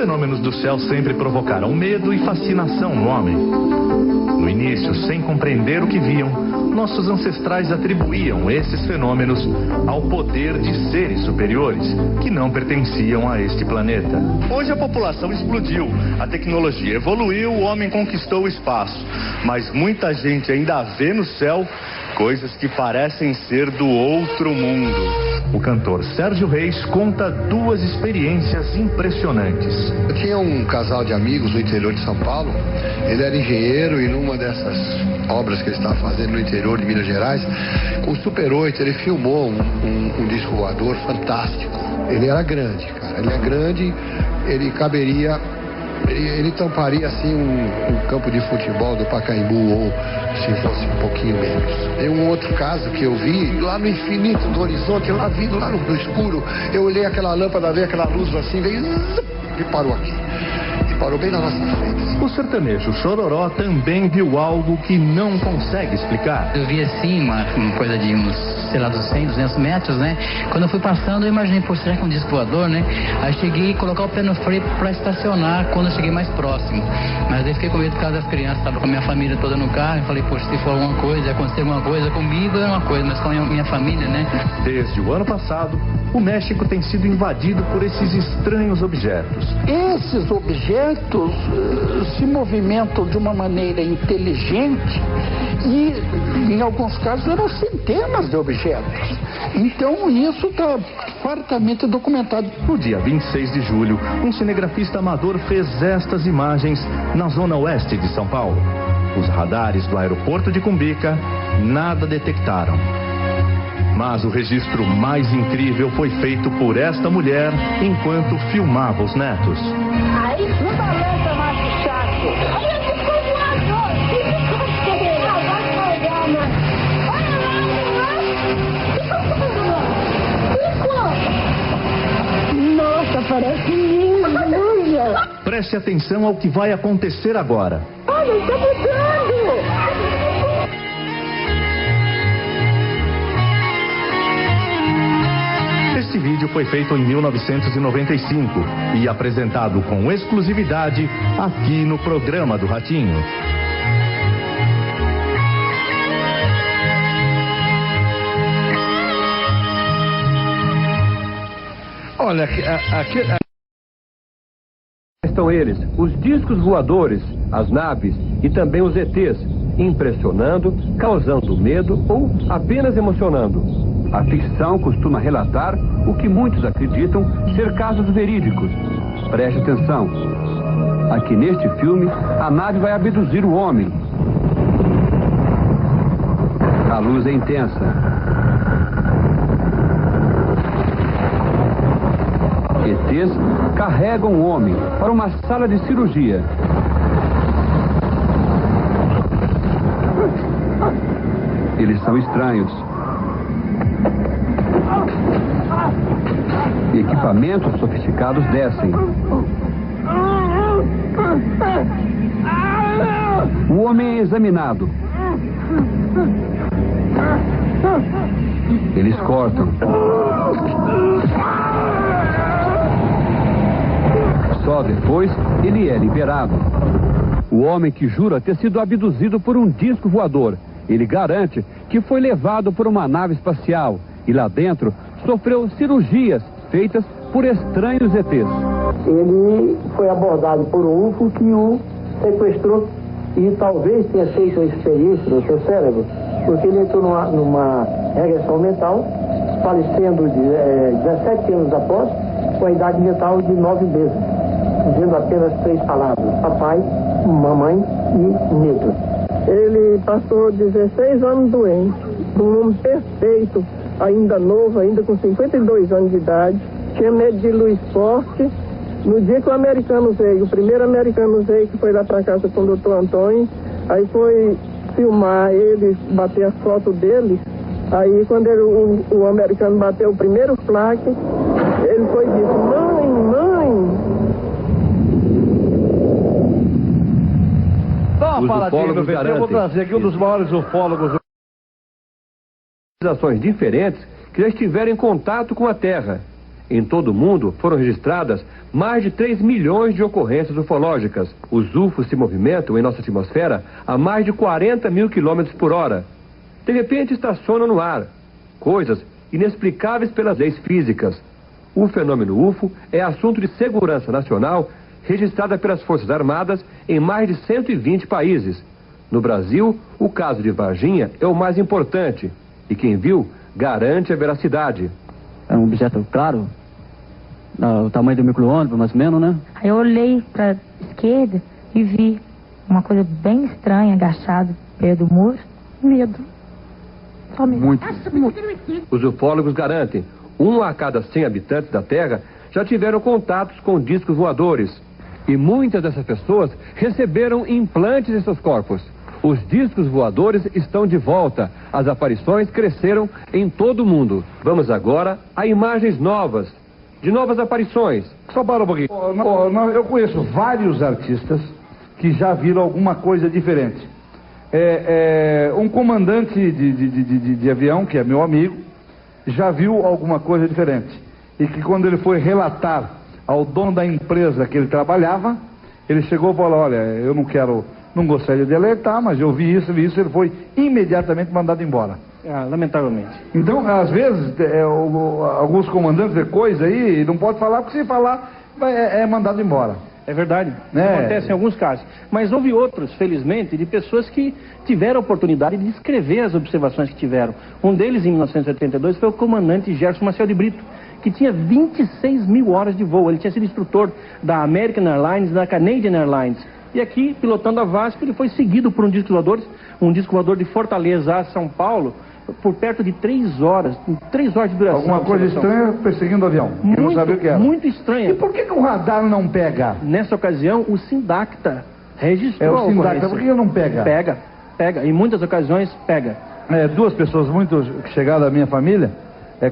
fenômenos do céu sempre provocaram medo e fascinação no homem. No início, sem compreender o que viam, nossos ancestrais atribuíam esses fenômenos ao poder de seres superiores que não pertenciam a este planeta. Hoje a população explodiu, a tecnologia evoluiu, o homem conquistou o espaço, mas muita gente ainda vê no céu coisas que parecem ser do outro mundo. O cantor Sérgio Reis conta duas experiências impressionantes. Eu tinha um casal de amigos no interior de São Paulo. Ele era engenheiro e numa dessas obras que ele estava fazendo no interior de Minas Gerais, com o Super 8, ele filmou um disco voador fantástico. Ele era grande, cara. Ele é grande, ele caberia... Ele tamparia assim um campo de futebol do Pacaembu, ou se fosse um pouquinho menos. Tem um outro caso que eu vi lá no infinito do horizonte, lá vindo lá no escuro. Eu olhei aquela lâmpada, veio aquela luz assim, veio e parou aqui. E parou bem na nossa frente. O sertanejo Chororó também viu algo que não consegue explicar. Eu vi assim, uma coisa de uns, sei lá, 100, 200 metros, né? Quando eu fui passando, eu imaginei, pô, será que é um disco voador, né? Aí cheguei a colocar o pé no freio pra estacionar quando eu cheguei mais próximo. Mas aí fiquei com medo por causa das crianças, tava com a minha família toda no carro. Eu falei, poxa, se for alguma coisa, acontecer alguma coisa comigo é uma coisa, mas com a minha família, né? Desde o ano passado, o México tem sido invadido por esses estranhos objetos. Esses objetos se movimentam de uma maneira inteligente e, em alguns casos, eram centenas de objetos. Então, isso está fartamente documentado. No dia 26 de julho, um cinegrafista amador fez estas imagens na zona oeste de São Paulo. Os radares do aeroporto de Cumbica nada detectaram. Mas o registro mais incrível foi feito por esta mulher enquanto filmava os netos. Aí, não balança mais o saco. Olha que voador. Nossa, parece linda. Preste atenção ao que vai acontecer agora. Olha, está mudando. Este vídeo foi feito em 1995 e apresentado com exclusividade aqui no programa do Ratinho. Olha, aqui estão eles, os discos voadores, as naves e também os ETs, impressionando, causando medo ou apenas emocionando. A ficção costuma relatar o que muitos acreditam ser casos verídicos. Preste atenção. Aqui neste filme, a nave vai abduzir o homem. A luz é intensa. ETs carregam o homem para uma sala de cirurgia. Eles são estranhos. Equipamentos sofisticados descem. O homem é examinado. Eles cortam. Só depois ele é liberado. O homem que jura ter sido abduzido por um disco voador. Ele garante que foi levado por uma nave espacial e lá dentro sofreu cirurgias feitas por estranhos ETs. Ele foi abordado por um UFO que o sequestrou e talvez tenha feito uma experiência no seu cérebro, porque ele entrou numa regressão mental, falecendo 17 anos após, com a idade mental de 9 meses, dizendo apenas 3 palavras: papai, mamãe e medo. Ele passou 16 anos doente, um homem perfeito, ainda novo, ainda com 52 anos de idade, tinha medo de luz forte. No dia que o americano veio, o primeiro americano veio, que foi lá para casa com o doutor Antônio, aí foi filmar ele, bater as fotos dele. Aí quando o americano bateu o primeiro flash, ele foi e disse: mãe, mãe. Dá uma paradinha, meu bem, eu vou trazer aqui um dos maiores ufólogos de civilizações diferentes que já estiveram em contato com a Terra. Em todo o mundo foram registradas mais de 3 milhões de ocorrências ufológicas. Os UFOs se movimentam em nossa atmosfera a mais de 40 mil quilômetros por hora. De repente estacionam no ar. Coisas inexplicáveis pelas leis físicas. O fenômeno UFO é assunto de segurança nacional registrada pelas Forças Armadas em mais de 120 países. No Brasil, o caso de Varginha é o mais importante. E quem viu garante a veracidade. É um objeto claro, o tamanho do micro-ônibus, mais ou menos, né? Aí eu olhei para esquerda e vi uma coisa bem estranha, agachado perto do muro. Medo. Só medo. Muito. Os ufólogos garantem, 1 a cada 100 habitantes da Terra já tiveram contatos com discos voadores. E muitas dessas pessoas receberam implantes em seus corpos. Os discos voadores estão de volta. As aparições cresceram em todo o mundo. Vamos agora a imagens novas, de novas aparições. Só para um pouquinho. Eu conheço vários artistas que já viram alguma coisa diferente. Um comandante de avião, que é meu amigo, já viu alguma coisa diferente. E que quando ele foi relatar ao dono da empresa que ele trabalhava, ele chegou e falou: olha, eu não gostaria de alertar, mas eu vi isso, ele foi imediatamente mandado embora. Lamentavelmente. Então, às vezes, alguns comandantes de coisa aí, não pode falar, porque se falar, é mandado embora. É verdade, acontece em alguns casos. Mas houve outros, felizmente, de pessoas que tiveram a oportunidade de descrever as observações que tiveram. Um deles, em 1982, foi o comandante Gerson Maciel de Brito, que tinha 26 mil horas de voo. Ele tinha sido instrutor da American Airlines e da Canadian Airlines. E aqui, pilotando a VASP, ele foi seguido por um disco voador de Fortaleza a São Paulo, por perto de 3 horas. 3 horas de duração. Alguma coisa estranha perseguindo o avião. Eu não sabia o que era. Muito estranha. E por que o radar não pega? Nessa ocasião, o Sindacta registrou. O Sindacta, por que não pega? Pega. Em muitas ocasiões, pega. 2 pessoas muito chegadas à minha família,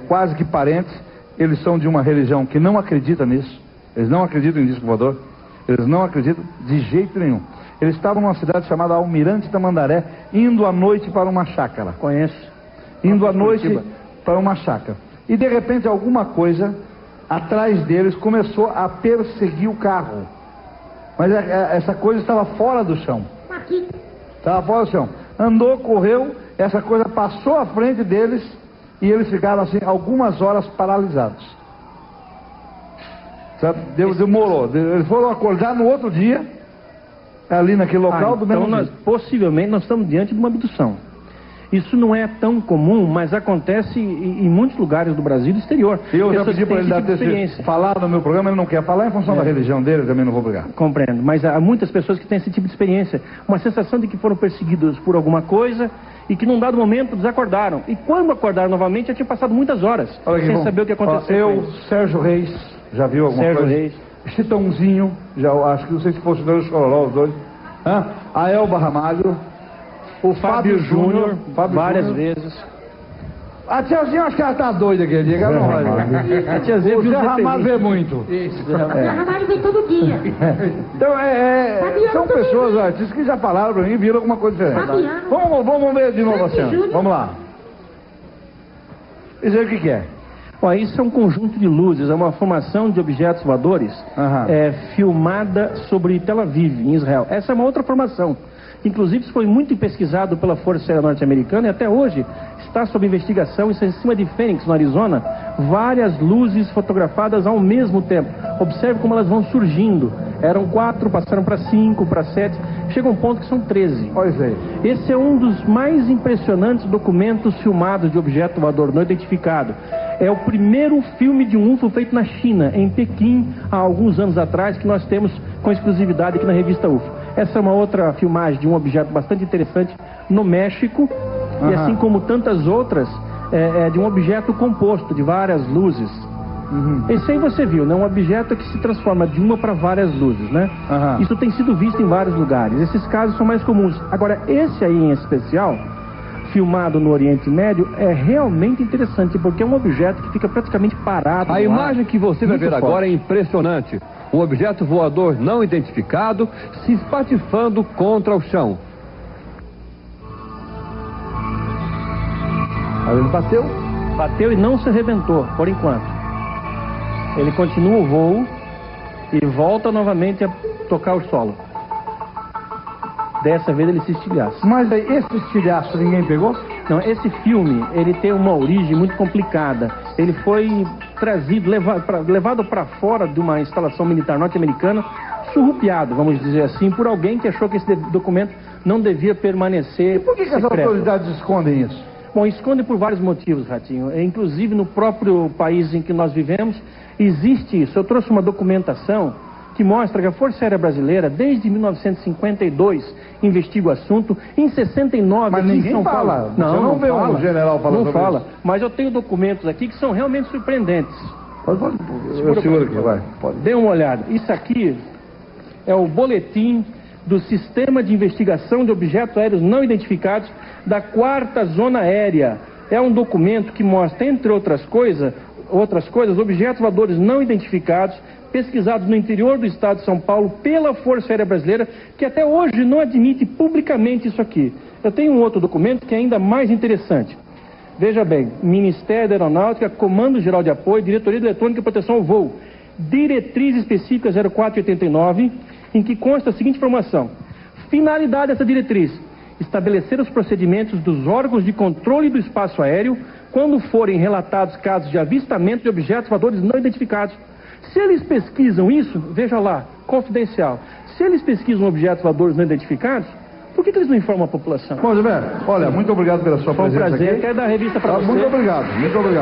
quase que parentes, eles são de uma religião que não acredita nisso. Eles não acreditam em disco voador. Eles não acreditam de jeito nenhum. Eles estavam numa cidade chamada Almirante Tamandaré, indo à noite para uma chácara. Conheço. Indo à noite para uma chácara. E de repente alguma coisa atrás deles começou a perseguir o carro. Mas essa coisa estava fora do chão. Estava fora do chão. Andou, correu, essa coisa passou à frente deles e eles ficaram assim algumas horas paralisados. Demorou. Eles foram acordar no outro dia, ali naquele local do mesmo jeito. Possivelmente nós estamos diante de uma abdução. Isso não é tão comum, mas acontece em muitos lugares do Brasil e do exterior. Eu já pedi para ele falar no meu programa, ele não quer falar em função da religião dele, também não vou brigar. Compreendo, mas há muitas pessoas que têm esse tipo de experiência, uma sensação de que foram perseguidos por alguma coisa e que num dado momento desacordaram. E quando acordaram novamente, já tinha passado muitas horas sem saber o que aconteceu. Sérgio Reis, já viu alguma coisa? Sérgio Reis. Chitãozinho, já acho que não sei se fosse o Chororó, os dois. A Elba Ramalho. O Fábio Júnior, várias vezes. A tiazinha, acho que ela tá doida aquele dia, ela não vai. A tiazinha o Zé Ramalho vê muito. Isso, Zé Ramalho vê todo dia. Então, são pessoas, artistas que já falaram pra mim e viram alguma coisa diferente. Vamos ver de novo a cena. Vamos lá. Diz aí o que é. Isso é um conjunto de luzes, é uma formação de objetos voadores filmada sobre Tel Aviv, em Israel. Essa é uma outra formação. Inclusive, isso foi muito pesquisado pela Força Aérea Norte-Americana e até hoje está sob investigação. Isso é em cima de Phoenix, no Arizona, várias luzes fotografadas ao mesmo tempo. Observe como elas vão surgindo. Eram 4, passaram para 5, para 7, chega um ponto que são 13. Pois é. Esse é um dos mais impressionantes documentos filmados de objeto voador não identificado. É o primeiro filme de um UFO feito na China, em Pequim, há alguns anos atrás, que nós temos com exclusividade aqui na revista UFO. Essa é uma outra filmagem de um objeto bastante interessante no México, e assim como tantas outras, de um objeto composto de várias luzes. Esse aí você viu, né? Um objeto que se transforma de uma para várias luzes, né? Isso tem sido visto em vários lugares. Esses casos são mais comuns. Agora, esse aí em especial, filmado no Oriente Médio, é realmente interessante, porque é um objeto que fica praticamente parado. A imagem que você vai ver agora é impressionante. Um objeto voador não identificado se espatifando contra o chão. Aí ele bateu? Bateu e não se arrebentou, por enquanto. Ele continua o voo e volta novamente a tocar o solo. Dessa vez ele se estilhaça. Mas esse estilhaço ninguém pegou? Não, esse filme, ele tem uma origem muito complicada. Ele foi trazido, levado para fora de uma instalação militar norte-americana, surrupiado, vamos dizer assim, por alguém que achou que esse documento não devia permanecer. E por que as autoridades escondem isso? Bom, escondem por vários motivos, Ratinho. Inclusive no próprio país em que nós vivemos, existe isso. Eu trouxe uma documentação que mostra que a Força Aérea Brasileira, desde 1952, investiga o assunto. Em 69, mas aqui ninguém em São Paulo... fala. Não vê um general falando. Não fala. Isso. Mas eu tenho documentos aqui que são realmente surpreendentes. Eu seguro aqui, vai. Pode. Dê uma olhada. Isso aqui é o boletim do Sistema de Investigação de Objetos Aéreos Não Identificados da 4ª Zona Aérea. É um documento que mostra, entre outras coisas, objetos voadores não identificados pesquisados no interior do estado de São Paulo pela Força Aérea Brasileira, que até hoje não admite publicamente isso aqui. Eu tenho um outro documento que é ainda mais interessante. Veja bem, Ministério da Aeronáutica, Comando Geral de Apoio, Diretoria de Eletrônica e Proteção ao Voo, Diretriz Específica 0489, em que consta a seguinte informação. Finalidade dessa diretriz: estabelecer os procedimentos dos órgãos de controle do espaço aéreo quando forem relatados casos de avistamento de objetos voadores não identificados. Se eles pesquisam isso, veja lá, confidencial, se eles pesquisam objetos voadores não identificados, por que eles não informam a população? Bom, Gilberto, olha, muito obrigado pela sua presença aqui. Foi um prazer, quero dar a revista para você. Muito obrigado, muito obrigado.